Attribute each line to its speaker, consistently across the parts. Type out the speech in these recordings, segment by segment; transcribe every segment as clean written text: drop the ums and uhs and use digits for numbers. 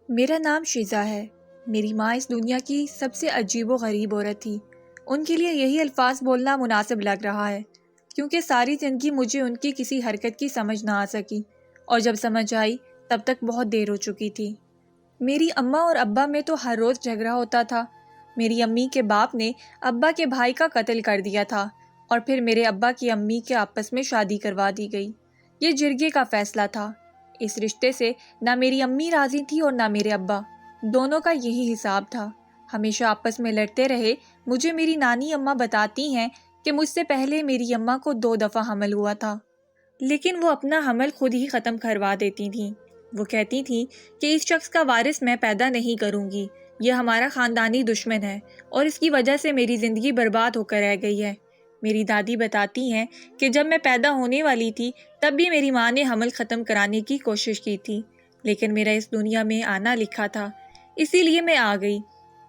Speaker 1: میرا نام شیزا ہے۔ میری ماں اس دنیا کی سب سے عجیب و غریب عورت تھی۔ ان کے لیے یہی الفاظ بولنا مناسب لگ رہا ہے، کیونکہ ساری زندگی مجھے ان کی کسی حرکت کی سمجھ نہ آ سکی، اور جب سمجھ آئی تب تک بہت دیر ہو چکی تھی۔ میری اماں اور ابا میں تو ہر روز جھگڑا ہوتا تھا۔ میری امی کے باپ نے ابا کے بھائی کا قتل کر دیا تھا، اور پھر میرے ابا کی امی کے آپس میں شادی کروا دی گئی۔ یہ جرگے کا فیصلہ تھا۔ اس رشتے سے نہ میری امی راضی تھی اور نہ میرے ابا، دونوں کا یہی حساب تھا۔ ہمیشہ آپس میں لڑتے رہے۔ مجھے میری نانی اماں بتاتی ہیں کہ مجھ سے پہلے میری اماں کو 2 دفعہ حمل ہوا تھا، لیکن وہ اپنا حمل خود ہی ختم کروا دیتی تھیں۔ وہ کہتی تھیں کہ اس شخص کا وارث میں پیدا نہیں کروں گی، یہ ہمارا خاندانی دشمن ہے اور اس کی وجہ سے میری زندگی برباد ہو کر رہ گئی ہے۔ میری دادی بتاتی ہیں کہ جب میں پیدا ہونے والی تھی تب بھی میری ماں نے حمل ختم کرانے کی کوشش کی تھی، لیکن میرا اس دنیا میں آنا لکھا تھا، اسی لیے میں آ گئی۔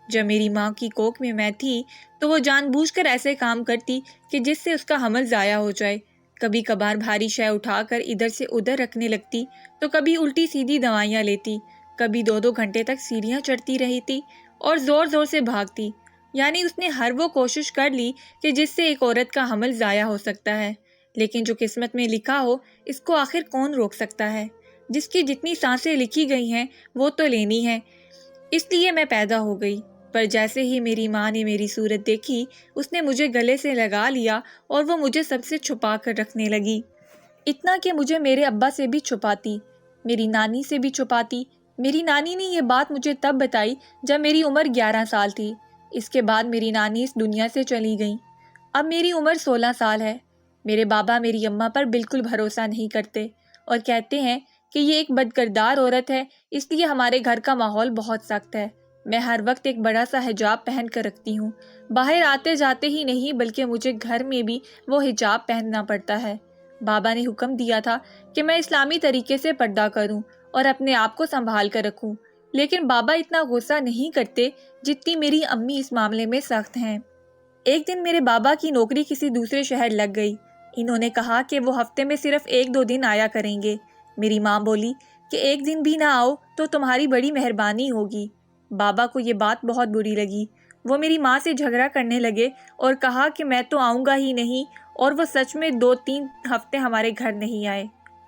Speaker 1: جب میری ماں کی کوکھ میں میں تھی تو وہ جان بوجھ کر ایسے کام کرتی کہ جس سے اس کا حمل ضائع ہو جائے۔ کبھی کبھار بھاری شے اٹھا کر ادھر سے ادھر رکھنے لگتی تو کبھی الٹی سیدھی دوائیاں لیتی، کبھی 2 گھنٹے تک سیڑھیاں چڑھتی رہی تھی اور زور زور سے بھاگتی۔ یعنی اس نے ہر وہ کوشش کر لی کہ جس سے ایک عورت کا حمل ضائع ہو سکتا ہے، لیکن جو قسمت میں لکھا ہو اس کو آخر کون روک سکتا ہے؟ جس کی جتنی سانسیں لکھی گئی ہیں وہ تو لینی ہے۔ اس لیے میں پیدا ہو گئی، پر جیسے ہی میری ماں نے میری صورت دیکھی اس نے مجھے گلے سے لگا لیا اور وہ مجھے سب سے چھپا کر رکھنے لگی، اتنا کہ مجھے میرے ابا سے بھی چھپاتی، میری نانی سے بھی چھپاتی۔ میری نانی نے یہ بات مجھے تب بتائی جب میری عمر 11 سال تھی۔ اس کے بعد میری نانی اس دنیا سے چلی گئیں۔ اب میری عمر 16 سال ہے۔ میرے بابا میری اماں پر بالکل بھروسہ نہیں کرتے اور کہتے ہیں کہ یہ ایک بدکردار عورت ہے، اس لیے ہمارے گھر کا ماحول بہت سخت ہے۔ میں ہر وقت ایک بڑا سا حجاب پہن کر رکھتی ہوں، باہر آتے جاتے ہی نہیں بلکہ مجھے گھر میں بھی وہ حجاب پہننا پڑتا ہے۔ بابا نے حکم دیا تھا کہ میں اسلامی طریقے سے پردہ کروں اور اپنے آپ کو سنبھال کر رکھوں، لیکن بابا اتنا غصہ نہیں کرتے جتنی میری امی اس معاملے میں سخت ہیں۔ ایک دن میرے بابا کی نوکری کسی دوسرے شہر لگ گئی۔ انہوں نے کہا کہ وہ ہفتے میں صرف 1-2 دن آیا کریں گے۔ میری ماں بولی کہ 1 دن بھی نہ آؤ تو تمہاری بڑی مہربانی ہوگی۔ بابا کو یہ بات بہت بری لگی۔ وہ میری ماں سے جھگڑا کرنے لگے اور کہا کہ میں تو آؤں گا ہی نہیں، اور وہ سچ میں 2-3 ہفتے ہمارے گھر نہیں آئے۔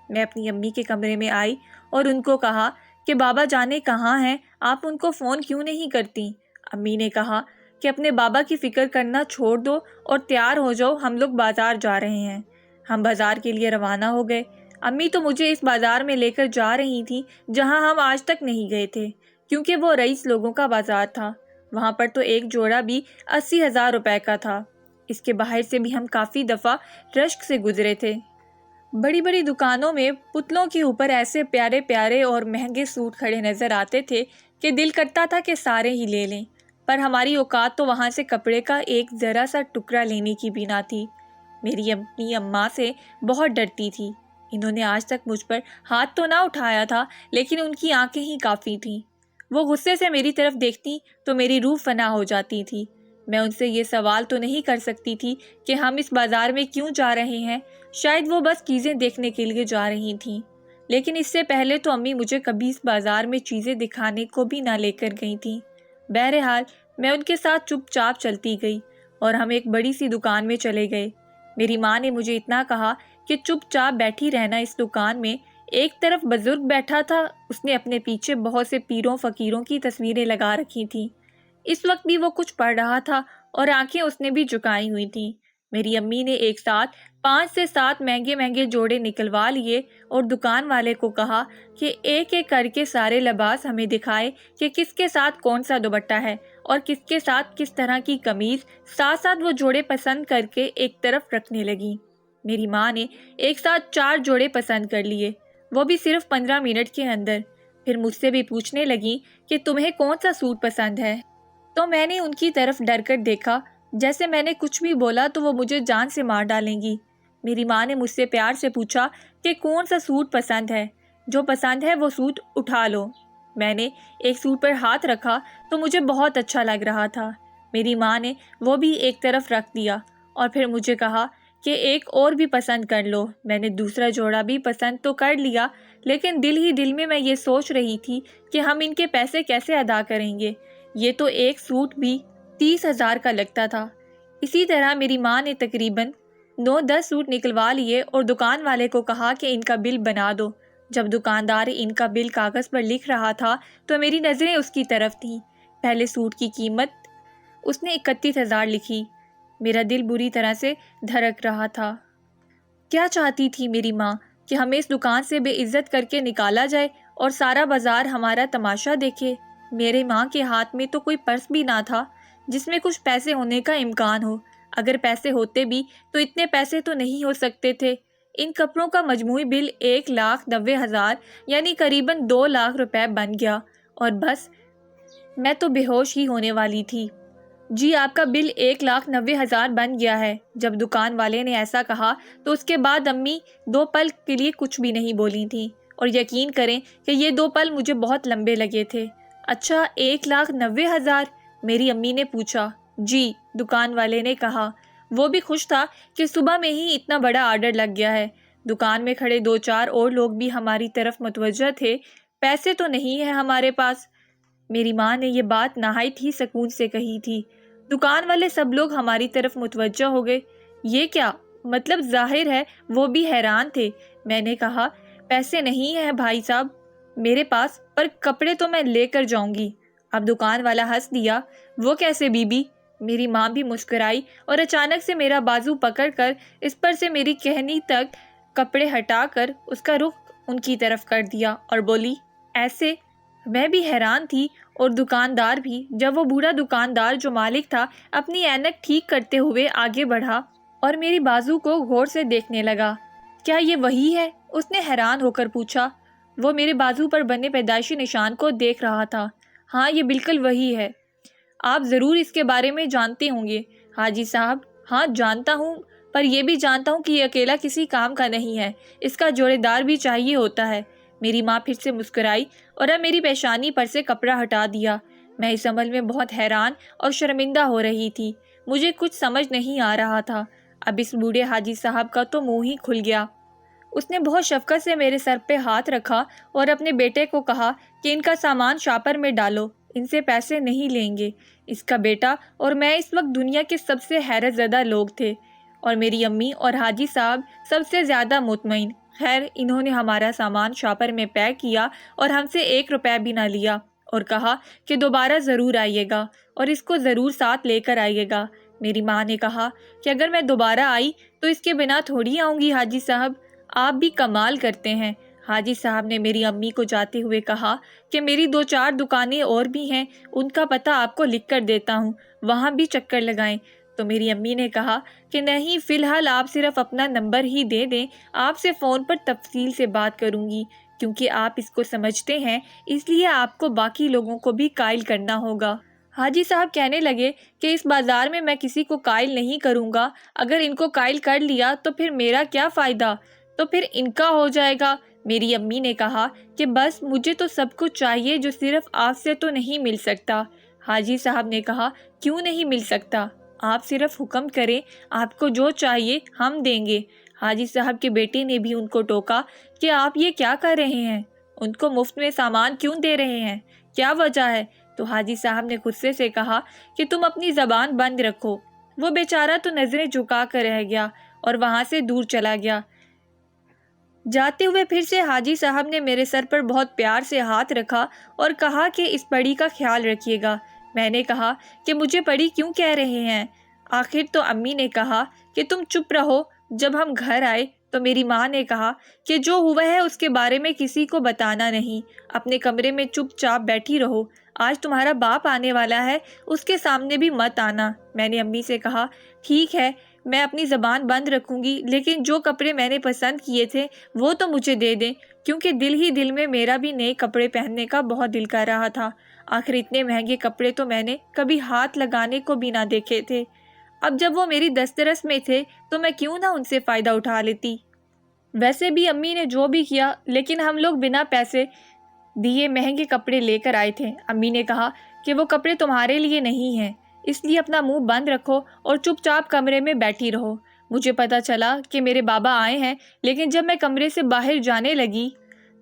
Speaker 1: میں اپنی امی کے کمرے میں آئی اور ان کو کہا کہ بابا جانے کہاں ہیں، آپ ان کو فون کیوں نہیں کرتی؟ امی نے کہا کہ اپنے بابا کی فکر کرنا چھوڑ دو اور تیار ہو جاؤ، ہم لوگ بازار جا رہے ہیں۔ ہم بازار کے لیے روانہ ہو گئے۔ امی تو مجھے اس بازار میں لے کر جا رہی تھی جہاں ہم آج تک نہیں گئے تھے، کیونکہ وہ رئیس لوگوں کا بازار تھا۔ وہاں پر تو ایک جوڑا بھی 80,000 روپے کا تھا۔ اس کے باہر سے بھی ہم کافی دفعہ رشک سے گزرے تھے۔ بڑی بڑی دکانوں میں پتلوں کے اوپر ایسے پیارے پیارے اور مہنگے سوٹ کھڑے نظر آتے تھے کہ دل کرتا تھا کہ سارے ہی لے لیں، پر ہماری اوقات تو وہاں سے کپڑے کا ایک ذرا سا ٹکڑا لینے کی بھی نہ تھی۔ میری اپنی اماں سے بہت ڈرتی تھی۔ انہوں نے آج تک مجھ پر ہاتھ تو نہ اٹھایا تھا، لیکن ان کی آنکھیں ہی کافی تھیں۔ وہ غصے سے میری طرف دیکھتی تو میری روح فنا ہو جاتی تھی۔ میں ان سے یہ سوال تو نہیں کر سکتی تھی کہ ہم اس بازار میں کیوں جا رہے ہیں، شاید وہ بس چیزیں دیکھنے کے لیے جا رہی تھیں، لیکن اس سے پہلے تو امی مجھے کبھی اس بازار میں چیزیں دکھانے کو بھی نہ لے کر گئی تھیں۔ بہرحال میں ان کے ساتھ چپ چاپ چلتی گئی اور ہم ایک بڑی سی دکان میں چلے گئے۔ میری ماں نے مجھے اتنا کہا کہ چپ چاپ بیٹھی رہنا اس دکان میں۔ ایک طرف بزرگ بیٹھا تھا، اس نے اپنے پیچھے بہت سے پیروں فقیروں کی تصویریں لگا رکھی تھیں۔ اس وقت بھی وہ کچھ پڑھ رہا تھا اور آنکھیں اس نے بھی جھکائی ہوئی تھیں۔ میری امی نے ایک ساتھ 5 سے 7 مہنگے مہنگے جوڑے نکلوا لیے اور دکان والے کو کہا کہ ایک ایک کر کے سارے لباس ہمیں دکھائے کہ کس کے ساتھ کون سا دوپٹہ ہے اور کس کے ساتھ کس طرح کی قمیض۔ ساتھ ساتھ وہ جوڑے پسند کر کے ایک طرف رکھنے لگی۔ میری ماں نے ایک ساتھ 4 جوڑے پسند کر لیے، وہ بھی صرف 15 منٹ کے اندر۔ پھر مجھ سے بھی پوچھنے لگی کہ تمہیں کون سا سوٹ پسند ہے، تو میں نے ان کی طرف ڈر کر دیکھا، جیسے میں نے کچھ بھی بولا تو وہ مجھے جان سے مار ڈالیں گی۔ میری ماں نے مجھ سے پیار سے پوچھا کہ کون سا سوٹ پسند ہے، جو پسند ہے وہ سوٹ اٹھا لو۔ میں نے ایک سوٹ پر ہاتھ رکھا تو مجھے بہت اچھا لگ رہا تھا۔ میری ماں نے وہ بھی ایک طرف رکھ دیا اور پھر مجھے کہا کہ ایک اور بھی پسند کر لو۔ میں نے دوسرا جوڑا بھی پسند تو کر لیا، لیکن دل ہی دل میں یہ سوچ رہی تھی کہ ہم ان کے پیسے کیسے ادا کریں گے۔ یہ تو ایک سوٹ بھی 30,000 کا لگتا تھا۔ اسی طرح میری ماں نے تقریباً 9-10 سوٹ نکلوا لیے اور دکان والے کو کہا کہ ان کا بل بنا دو۔ جب دکاندار ان کا بل کاغذ پر لکھ رہا تھا تو میری نظریں اس کی طرف تھیں۔ پہلے سوٹ کی قیمت اس نے 31,000 لکھی۔ میرا دل بری طرح سے دھڑک رہا تھا۔ کیا چاہتی تھی میری ماں؟ کہ ہمیں اس دکان سے بے عزت کر کے نکالا جائے اور سارا بازار ہمارا تماشا دیکھے؟ میرے ماں کے ہاتھ میں تو کوئی پرس بھی نہ تھا جس میں کچھ پیسے ہونے کا امکان ہو۔ اگر پیسے ہوتے بھی تو اتنے پیسے تو نہیں ہو سکتے تھے۔ ان کپڑوں کا مجموعی بل 1,90,000 یعنی قریباً 2 لاکھ روپے بن گیا، اور بس میں تو بے ہوش ہی ہونے والی تھی۔ جی آپ کا بل 1,90,000 بن گیا ہے۔ جب دکان والے نے ایسا کہا تو اس کے بعد امی 2 پل کے لیے کچھ بھی نہیں بولی تھیں، اور یقین کریں کہ یہ 2 پل مجھے بہت لمبے لگے تھے۔ اچھا 1,90,000؟ میری امی نے پوچھا۔ جی، دکان والے نے کہا۔ وہ بھی خوش تھا کہ صبح میں ہی اتنا بڑا آرڈر لگ گیا ہے۔ دکان میں کھڑے 2-4 اور لوگ بھی ہماری طرف متوجہ تھے۔ پیسے تو نہیں ہے ہمارے پاس۔ میری ماں نے یہ بات نہایت ہی سکون سے کہی تھی۔ دکان والے سب لوگ ہماری طرف متوجہ ہو گئے۔ یہ کیا مطلب؟ ظاہر ہے وہ بھی حیران تھے۔ میں نے کہا، پیسے نہیں ہیں بھائی صاحب میرے پاس، پر کپڑے تو میں لے کر جاؤں گی۔ اب دکان والا ہنس دیا۔ وہ کیسے بی بی؟ میری ماں بھی مسکرائی اور اچانک سے میرا بازو پکڑ کر اس پر سے میری کہنی تک کپڑے ہٹا کر اس کا رخ ان کی طرف کر دیا اور بولی، ایسے؟ میں بھی حیران تھی اور دکاندار بھی۔ جب وہ بوڑھا دکاندار جو مالک تھا اپنی اینک ٹھیک کرتے ہوئے آگے بڑھا اور میری بازو کو غور سے دیکھنے لگا۔ کیا یہ وہی ہے؟ اس نے حیران ہو کر پوچھا۔ وہ میرے بازو پر بنے پیدائشی نشان کو دیکھ رہا تھا۔ ہاں، یہ بالکل وہی ہے۔ آپ ضرور اس کے بارے میں جانتے ہوں گے حاجی صاحب۔ ہاں جانتا ہوں، پر یہ بھی جانتا ہوں کہ یہ اکیلا کسی کام کا نہیں ہے، اس کا جوڑے دار بھی چاہیے ہوتا ہے۔ میری ماں پھر سے مسکرائی اور اب میری پیشانی پر سے کپڑا ہٹا دیا۔ میں اس عمل میں بہت حیران اور شرمندہ ہو رہی تھی۔ مجھے کچھ سمجھ نہیں آ رہا تھا۔ اب اس بوڑھے حاجی صاحب کا تو منہ ہی کھل گیا۔ اس نے بہت شفقت سے میرے سر پہ ہاتھ رکھا اور اپنے بیٹے کو کہا کہ ان کا سامان شاپر میں ڈالو، ان سے پیسے نہیں لیں گے۔ اس کا بیٹا اور میں اس وقت دنیا کے سب سے حیرت زدہ لوگ تھے، اور میری امی اور حاجی صاحب سب سے زیادہ مطمئن۔ خیر، انہوں نے ہمارا سامان شاپر میں پیک کیا اور ہم سے 1 روپے بھی نہ لیا، اور کہا کہ دوبارہ ضرور آئیے گا اور اس کو ضرور ساتھ لے کر آئیے گا۔ میری ماں نے کہا کہ اگر میں دوبارہ آئی تو اس کے بنا تھوڑی آؤں گی حاجی صاحب، آپ بھی کمال کرتے ہیں۔ حاجی صاحب نے میری امی کو جاتے ہوئے کہا کہ میری 2-4 دکانیں اور بھی ہیں، ان کا پتہ آپ کو لکھ کر دیتا ہوں، وہاں بھی چکر لگائیں۔ تو میری امی نے کہا کہ نہیں، فی الحال آپ صرف اپنا نمبر ہی دے دیں، آپ سے فون پر تفصیل سے بات کروں گی، کیونکہ آپ اس کو سمجھتے ہیں، اس لیے آپ کو باقی لوگوں کو بھی قائل کرنا ہوگا۔ حاجی صاحب کہنے لگے کہ اس بازار میں میں کسی کو قائل نہیں کروں گا، اگر ان کو قائل کر لیا تو پھر میرا کیا فائدہ، تو پھر ان کا ہو جائے گا۔ میری امی نے کہا کہ بس مجھے تو سب کچھ چاہیے جو صرف آپ سے تو نہیں مل سکتا۔ حاجی صاحب نے کہا، کیوں نہیں مل سکتا؟ آپ صرف حکم کریں، آپ کو جو چاہیے ہم دیں گے۔ حاجی صاحب کے بیٹے نے بھی ان کو ٹوکا کہ آپ یہ کیا کر رہے ہیں؟ ان کو مفت میں سامان کیوں دے رہے ہیں؟ کیا وجہ ہے؟ تو حاجی صاحب نے غصے سے کہا کہ تم اپنی زبان بند رکھو۔ وہ بیچارہ تو نظریں جھکا کر رہ گیا اور وہاں سے دور چلا گیا۔ جاتے ہوئے پھر سے حاجی صاحب نے میرے سر پر بہت پیار سے ہاتھ رکھا اور کہا کہ اس پڑی کا خیال رکھیے گا۔ میں نے کہا کہ مجھے پڑی کیوں کہہ رہے ہیں؟ آخر تو امی نے کہا کہ تم چپ رہو۔ جب ہم گھر آئے تو میری ماں نے کہا کہ جو ہوا ہے اس کے بارے میں کسی کو بتانا نہیں، اپنے کمرے میں چپ چاپ بیٹھی رہو، آج تمہارا باپ آنے والا ہے، اس کے سامنے بھی مت آنا۔ میں نے امی سے کہا، ٹھیک ہے، میں اپنی زبان بند رکھوں گی، لیکن جو کپڑے میں نے پسند کیے تھے وہ تو مجھے دے دیں، کیونکہ دل ہی دل میں میرا بھی نئے کپڑے پہننے کا بہت دل کر رہا تھا۔ آخر اتنے مہنگے کپڑے تو میں نے کبھی ہاتھ لگانے کو بھی نہ دیکھے تھے۔ اب جب وہ میری دسترس میں تھے تو میں کیوں نہ ان سے فائدہ اٹھا لیتی۔ ویسے بھی امی نے جو بھی کیا، لیکن ہم لوگ بنا پیسے دیے مہنگے کپڑے لے کر آئے تھے۔ امی نے کہا کہ وہ کپڑے تمہارے لیے نہیں ہیں، اس لیے اپنا منہ بند رکھو اور چپ چاپ کمرے میں بیٹھی رہو۔ مجھے پتہ چلا کہ میرے بابا آئے ہیں، لیکن جب میں کمرے سے باہر جانے لگی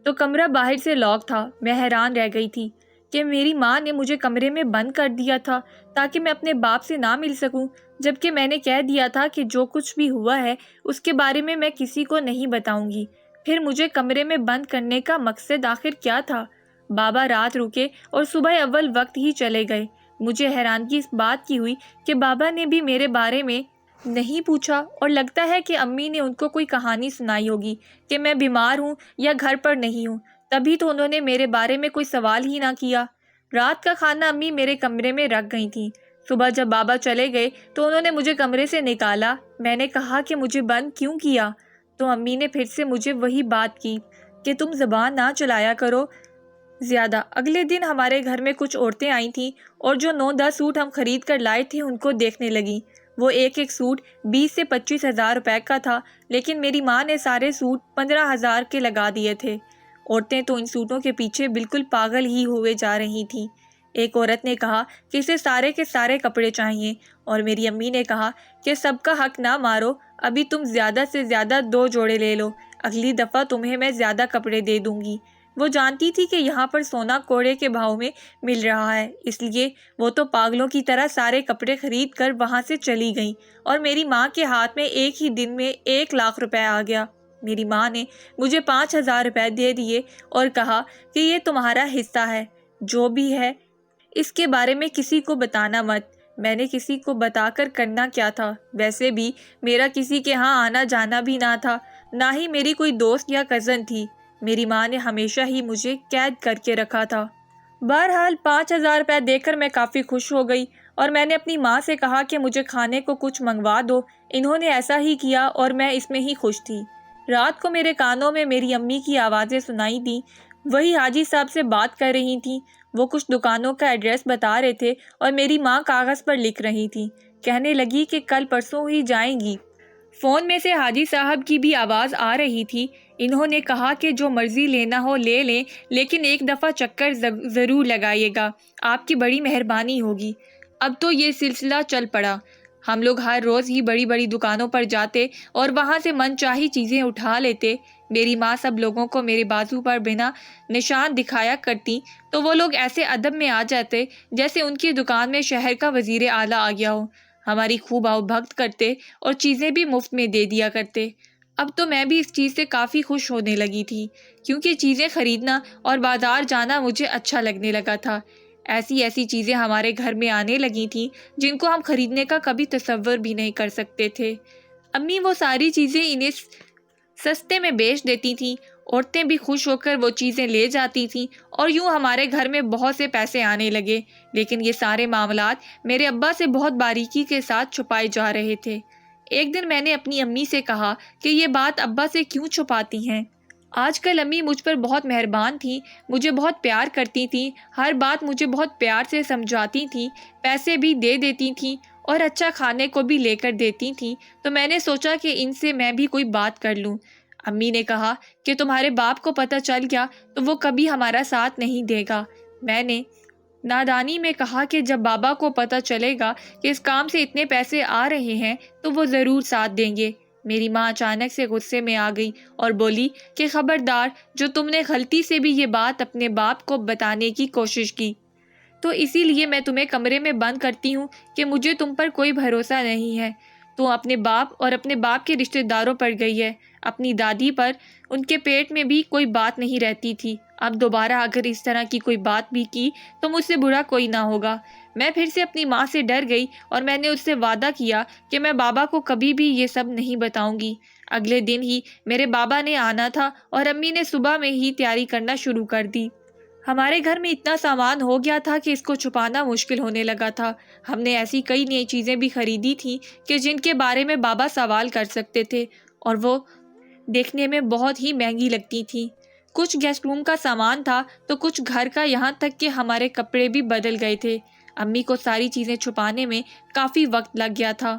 Speaker 1: تو کمرہ باہر سے لاک تھا۔ میں حیران رہ گئی تھی کہ میری ماں نے مجھے کمرے میں بند کر دیا تھا تاکہ میں اپنے باپ سے نہ مل سکوں، جبکہ میں نے کہہ دیا تھا کہ جو کچھ بھی ہوا ہے اس کے بارے میں کسی کو نہیں بتاؤں گی۔ پھر مجھے کمرے میں بند کرنے کا مقصد آخر کیا تھا؟ بابا رات رکے اور صبح اول وقت ہی چلے گئے۔ مجھے حیرانگی اس بات کی ہوئی کہ بابا نے بھی میرے بارے میں نہیں پوچھا، اور لگتا ہے کہ امی نے ان کو کوئی کہانی سنائی ہوگی کہ میں بیمار ہوں یا گھر پر نہیں ہوں، تبھی تو انہوں نے میرے بارے میں کوئی سوال ہی نہ کیا۔ رات کا کھانا امی میرے کمرے میں رکھ گئی تھیں۔ صبح جب بابا چلے گئے تو انہوں نے مجھے کمرے سے نکالا۔ میں نے کہا کہ مجھے بند کیوں کیا؟ تو امی نے پھر سے مجھے وہی بات کی کہ تم زبان نہ چلایا کرو زیادہ۔ اگلے دن ہمارے گھر میں کچھ عورتیں آئی تھیں اور جو 9-10 سوٹ ہم خرید کر لائے تھے ان کو دیکھنے لگیں۔ وہ ایک سوٹ 20 سے 25 ہزار روپے کا تھا، لیکن میری ماں نے سارے سوٹ 15 ہزار کے لگا دیے تھے۔ عورتیں تو ان سوٹوں کے پیچھے بالکل پاگل ہی ہوئے جا رہی تھیں۔ ایک عورت نے کہا کہ اسے سارے کے سارے کپڑے چاہیے، اور میری امی نے کہا کہ سب کا حق نہ مارو، ابھی تم زیادہ سے زیادہ 2 جوڑے لے لو، اگلی دفعہ تمہیں میں زیادہ کپڑے دے دوں گی۔ وہ جانتی تھی کہ یہاں پر سونا کوڑے کے بھاؤ میں مل رہا ہے، اس لیے وہ تو پاگلوں کی طرح سارے کپڑے خرید کر وہاں سے چلی گئیں، اور میری ماں کے ہاتھ میں ایک ہی دن میں 1 لاکھ روپے آ گیا۔ میری ماں نے مجھے 5,000 روپے دے دیے اور کہا کہ یہ تمہارا حصہ ہے، جو بھی ہے اس کے بارے میں کسی کو بتانا مت۔ میں نے کسی کو بتا کر کرنا کیا تھا؟ ویسے بھی میرا کسی کے ہاں آنا جانا بھی نہ تھا، نہ ہی میری کوئی دوست یا کزن تھی۔ میری ماں نے ہمیشہ ہی مجھے قید کر کے رکھا تھا۔ بہرحال 5,000 روپے دے کر میں کافی خوش ہو گئی، اور میں نے اپنی ماں سے کہا کہ مجھے کھانے کو کچھ منگوا دو۔ انہوں نے ایسا ہی کیا اور میں اس میں ہی خوش تھی۔ رات کو میرے کانوں میں میری امی کی آوازیں سنائی دیں۔ وہی حاجی صاحب سے بات کر رہی تھیں۔ وہ کچھ دکانوں کا ایڈریس بتا رہے تھے اور میری ماں کاغذ پر لکھ رہی تھی۔ کہنے لگی کہ کل پرسوں ہی جائیں گی۔ فون میں سے حاجی صاحب کی بھی آواز آ رہی تھی۔ انہوں نے کہا کہ جو مرضی لینا ہو لے لیں، لیکن ایک دفعہ چکر ضرور لگائیے گا، آپ کی بڑی مہربانی ہوگی۔ اب تو یہ سلسلہ چل پڑا۔ ہم لوگ ہر روز ہی بڑی بڑی دکانوں پر جاتے اور وہاں سے من چاہی چیزیں اٹھا لیتے۔ میری ماں سب لوگوں کو میرے بازو پر بنا نشان دکھایا کرتی تو وہ لوگ ایسے ادب میں آ جاتے جیسے ان کی دکان میں شہر کا وزیر اعلیٰ آ گیا ہو۔ ہماری خوب آؤ بھگت کرتے اور چیزیں بھی مفت میں دے دیا کرتے۔ اب تو میں بھی اس چیز سے کافی خوش ہونے لگی تھی، کیونکہ چیزیں خریدنا اور بازار جانا مجھے اچھا لگنے لگا تھا۔ ایسی چیزیں ہمارے گھر میں آنے لگی تھیں جن کو ہم خریدنے کا کبھی تصور بھی نہیں کر سکتے تھے۔ امی وہ ساری چیزیں انہیں سستے میں بیچ دیتی تھیں، عورتیں بھی خوش ہو کر وہ چیزیں لے جاتی تھیں، اور یوں ہمارے گھر میں بہت سے پیسے آنے لگے۔ لیکن یہ سارے معاملات میرے ابا سے بہت باریکی کے ساتھ چھپائے جا رہے تھے۔ ایک دن میں نے اپنی امی سے کہا کہ یہ بات ابا سے کیوں چھپاتی ہیں؟ آج کل امی مجھ پر بہت مہربان تھیں، مجھے بہت پیار کرتی تھیں، ہر بات مجھے بہت پیار سے سمجھاتی تھیں، پیسے بھی دے دیتی تھیں اور اچھا کھانے کو بھی لے کر دیتی تھیں۔ تو میں نے سوچا کہ ان سے میں بھی کوئی بات کر لوں۔ امی نے کہا کہ تمہارے باپ کو پتہ چل گیا تو وہ کبھی ہمارا ساتھ نہیں دے گا۔ میں نے نادانی میں کہا کہ جب بابا کو پتہ چلے گا کہ اس کام سے اتنے پیسے آ رہے ہیں تو وہ ضرور ساتھ دیں گے۔ میری ماں اچانک سے غصے میں آ گئی اور بولی کہ خبردار، جو تم نے غلطی سے بھی یہ بات اپنے باپ کو بتانے کی کوشش کی تو اسی لیے میں تمہیں کمرے میں بند کرتی ہوں کہ مجھے تم پر کوئی بھروسہ نہیں ہے۔ تو اپنے باپ اور اپنے باپ کے رشتہ داروں پر گئی ہے، اپنی دادی پر، ان کے پیٹ میں بھی کوئی بات نہیں رہتی تھی۔ اب دوبارہ اگر اس طرح کی کوئی بات بھی کی تو مجھ سے برا کوئی نہ ہوگا۔ میں پھر سے اپنی ماں سے ڈر گئی اور میں نے اس سے وعدہ کیا کہ میں بابا کو کبھی بھی یہ سب نہیں بتاؤں گی۔ اگلے دن ہی میرے بابا نے آنا تھا اور امی نے صبح میں ہی تیاری کرنا شروع کر دی۔ ہمارے گھر میں اتنا سامان ہو گیا تھا کہ اس کو چھپانا مشکل ہونے لگا تھا۔ ہم نے ایسی کئی نئی چیزیں بھی خریدی تھیں کہ جن کے بارے میں بابا سوال کر سکتے تھے، اور وہ دیکھنے میں بہت ہی مہنگی لگتی تھیں۔ کچھ گیسٹ روم کا سامان تھا تو کچھ گھر کا، یہاں تک کہ ہمارے کپڑے بھی بدل گئے تھے۔ امی کو ساری چیزیں چھپانے میں کافی وقت لگ گیا تھا۔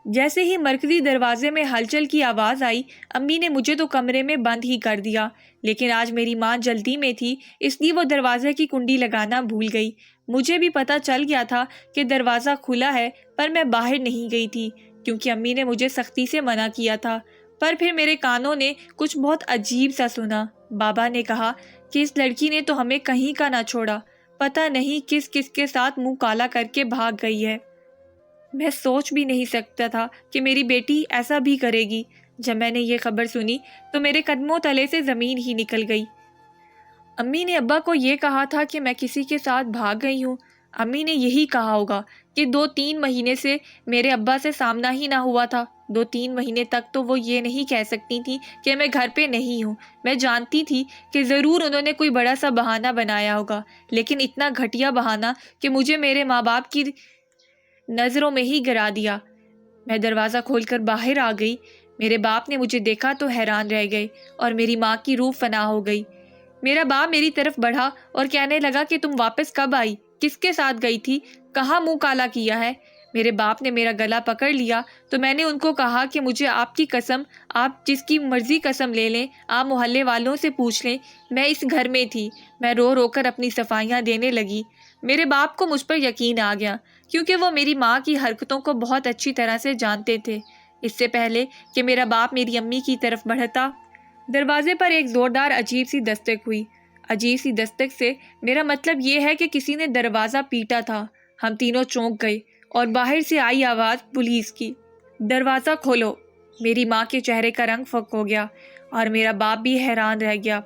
Speaker 1: جیسے ہی مرکزی دروازے میں ہلچل کی آواز آئی، امی نے مجھے تو کمرے میں بند ہی کر دیا، لیکن آج میری ماں جلدی میں تھی، اس لیے وہ دروازے کی کنڈی لگانا بھول گئی۔ مجھے بھی پتہ چل گیا تھا کہ دروازہ کھلا ہے، پر میں باہر نہیں گئی تھی۔ کیونکہ امی نے مجھے سختی سے منع کیا تھا، پر پھر میرے کانوں نے کچھ بہت عجیب سا سنا۔ بابا نے کہا کہ اس لڑکی نے تو ہمیں کہیں کا نہ چھوڑا، پتہ نہیں کس کس کے ساتھ منہ کالا کر کے بھاگ گئی ہے۔ میں سوچ بھی نہیں سکتا تھا کہ میری بیٹی ایسا بھی کرے گی۔ جب میں نے یہ خبر سنی تو میرے قدموں تلے سے زمین ہی نکل گئی۔ امی نے ابا کو یہ کہا تھا کہ میں کسی کے ساتھ بھاگ گئی ہوں۔ امی نے یہی کہا ہوگا کہ 2-3 مہینے سے میرے ابا سے سامنا ہی نہ ہوا تھا۔ 2-3 مہینے تک تو وہ یہ نہیں کہہ سکتی تھی کہ میں گھر پہ نہیں ہوں۔ میں جانتی تھی کہ ضرور انہوں نے کوئی بڑا سا بہانہ بنایا ہوگا، لیکن اتنا گھٹیا بہانہ کہ مجھے میرے ماں باپ کی نظروں میں ہی گرا دیا۔ میں دروازہ کھول کر باہر آ گئی۔ میرے باپ نے مجھے دیکھا تو حیران رہ گئے اور میری ماں کی روح فنا ہو گئی۔ میرا باپ میری طرف بڑھا اور کہنے لگا کہ تم واپس کب آئی؟ کس کے ساتھ گئی تھی؟ کہاں منہ کالا کیا ہے؟ میرے باپ نے میرا گلا پکڑ لیا تو میں نے ان کو کہا کہ مجھے آپ کی قسم، آپ جس کی مرضی قسم لے لیں، آپ محلے والوں سے پوچھ لیں، میں اس گھر میں تھی۔ میں رو رو کر اپنی صفائیاں دینے لگی۔ میرے باپ کو مجھ پر یقین آ گیا کیونکہ وہ میری ماں کی حرکتوں کو بہت اچھی طرح سے جانتے تھے۔ اس سے پہلے کہ میرا باپ میری امی کی طرف بڑھتا، دروازے پر ایک زوردار عجیب سی دستک ہوئی۔ عجیب سی دستک سے میرا مطلب یہ ہے کہ کسی نے دروازہ پیٹا تھا۔ ہم تینوں چونک گئے اور باہر سے آئی آواز پولیس کی، دروازہ کھولو۔ میری ماں کے چہرے کا رنگ فک ہو گیا اور میرا باپ بھی حیران رہ گیا۔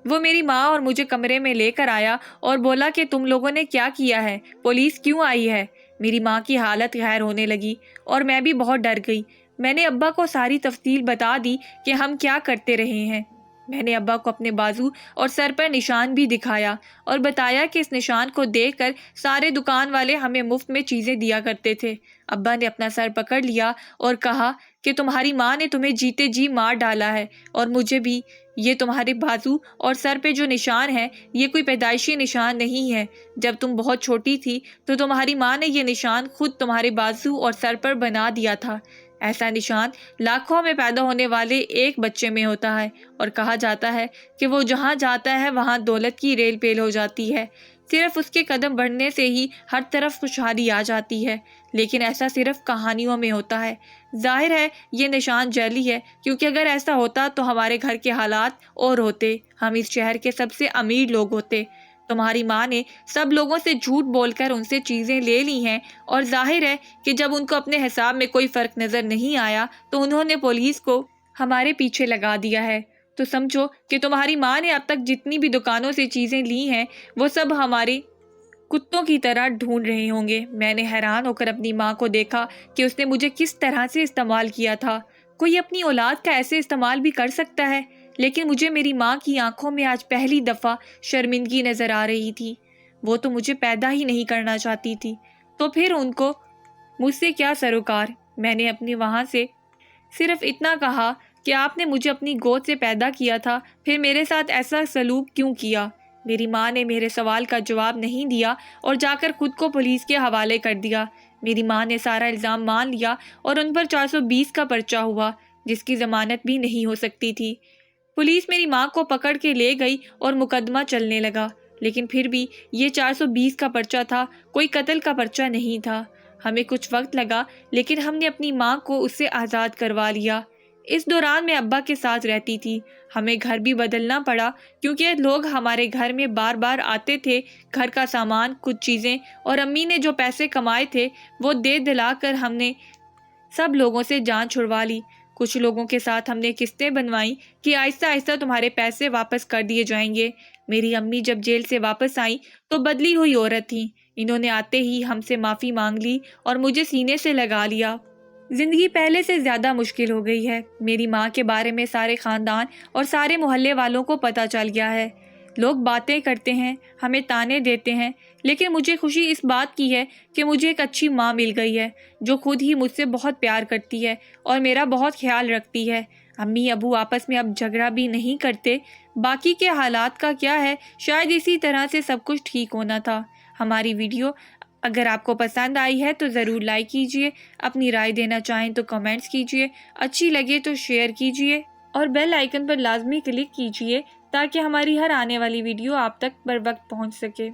Speaker 1: وہ میری ماں اور مجھے کمرے میں لے کر آیا اور بولا کہ تم لوگوں نے کیا کیا ہے؟ پولیس کیوں آئی ہے؟ میری ماں کی حالت غیر ہونے لگی اور میں بھی بہت ڈر گئی۔ میں نے ابا کو ساری تفصیل بتا دی کہ ہم کیا کرتے رہے ہیں۔ میں نے ابا کو اپنے بازو اور سر پر نشان بھی دکھایا اور بتایا کہ اس نشان کو دیکھ کر سارے دکان والے ہمیں مفت میں چیزیں دیا کرتے تھے۔ ابا نے اپنا سر پکڑ لیا اور کہا کہ تمہاری ماں نے تمہیں جیتے جی مار ڈالا ہے اور مجھے بھی۔ یہ تمہارے بازو اور سر پہ جو نشان ہے یہ کوئی پیدائشی نشان نہیں ہے۔ جب تم بہت چھوٹی تھی تو تمہاری ماں نے یہ نشان خود تمہارے بازو اور سر پر بنا دیا تھا۔ ایسا نشان لاکھوں میں پیدا ہونے والے ایک بچے میں ہوتا ہے اور کہا جاتا ہے کہ وہ جہاں جاتا ہے وہاں دولت کی ریل پیل ہو جاتی ہے۔ صرف اس کے قدم بڑھنے سے ہی ہر طرف خوشحالی آ جاتی ہے، لیکن ایسا صرف کہانیوں میں ہوتا ہے۔ ظاہر ہے یہ نشان جعلی ہے، کیونکہ اگر ایسا ہوتا تو ہمارے گھر کے حالات اور ہوتے، ہم اس شہر کے سب سے امیر لوگ ہوتے۔ تمہاری ماں نے سب لوگوں سے جھوٹ بول کر ان سے چیزیں لے لی ہیں اور ظاہر ہے کہ جب ان کو اپنے حساب میں کوئی فرق نظر نہیں آیا تو انہوں نے پولیس کو ہمارے پیچھے لگا دیا ہے۔ تو سمجھو کہ تمہاری ماں نے اب تک جتنی بھی دکانوں سے چیزیں لی ہیں وہ سب ہمارے کتوں کی طرح ڈھونڈ رہے ہوں گے۔ میں نے حیران ہو کر اپنی ماں کو دیکھا کہ اس نے مجھے کس طرح سے استعمال کیا تھا۔ کوئی اپنی اولاد کا ایسے استعمال بھی کر سکتا ہے، لیکن مجھے میری ماں کی آنکھوں میں آج پہلی دفعہ شرمندگی نظر آ رہی تھی۔ وہ تو مجھے پیدا ہی نہیں کرنا چاہتی تھی، تو پھر ان کو مجھ سے کیا سروکار؟ میں نے اپنی وہاں سے صرف اتنا کہا کہ آپ نے مجھے اپنی گود سے پیدا کیا تھا، پھر میرے ساتھ ایسا سلوک کیوں کیا؟ میری ماں نے میرے سوال کا جواب نہیں دیا اور جا کر خود کو پولیس کے حوالے کر دیا۔ میری ماں نے سارا الزام مان لیا اور ان پر 420 کا پرچہ ہوا، جس کی ضمانت بھی نہیں ہو سکتی تھی۔ پولیس میری ماں کو پکڑ کے لے گئی اور مقدمہ چلنے لگا، لیکن پھر بھی یہ 420 کا پرچہ تھا، کوئی قتل کا پرچہ نہیں تھا۔ ہمیں کچھ وقت لگا لیکن ہم نے اپنی ماں کو اس سے آزاد کروا لیا۔ اس دوران میں ابا کے ساتھ رہتی تھی۔ ہمیں گھر بھی بدلنا پڑا کیونکہ لوگ ہمارے گھر میں بار بار آتے تھے۔ گھر کا سامان، کچھ چیزیں اور امی نے جو پیسے کمائے تھے وہ دے دلا کر ہم نے سب لوگوں سے جان چھڑوا لی۔ کچھ لوگوں کے ساتھ ہم نے قسطیں بنوائیں کہ آہستہ آہستہ تمہارے پیسے واپس کر دیے جائیں گے۔ میری امی جب جیل سے واپس آئیں تو بدلی ہوئی عورت تھیں۔ انہوں نے آتے ہی ہم سے معافی مانگ لی اور مجھے سینے سے لگا لیا۔ زندگی پہلے سے زیادہ مشکل ہو گئی ہے۔ میری ماں کے بارے میں سارے خاندان اور سارے محلے والوں کو پتہ چل گیا ہے۔ لوگ باتیں کرتے ہیں، ہمیں تانے دیتے ہیں، لیکن مجھے خوشی اس بات کی ہے کہ مجھے ایک اچھی ماں مل گئی ہے جو خود ہی مجھ سے بہت پیار کرتی ہے اور میرا بہت خیال رکھتی ہے۔ امی ابو آپس میں اب جھگڑا بھی نہیں کرتے۔ باقی کے حالات کا کیا ہے، شاید اسی طرح سے سب کچھ ٹھیک ہونا تھا۔ ہماری ویڈیو اگر آپ کو پسند آئی ہے تو ضرور لائک کیجئے، اپنی رائے دینا چاہیں تو کمنٹس کیجئے، اچھی لگے تو شیئر کیجئے اور بیل آئیکن پر لازمی کلک کیجئے تاکہ ہماری ہر آنے والی ویڈیو آپ تک بر وقت پہنچ سکے۔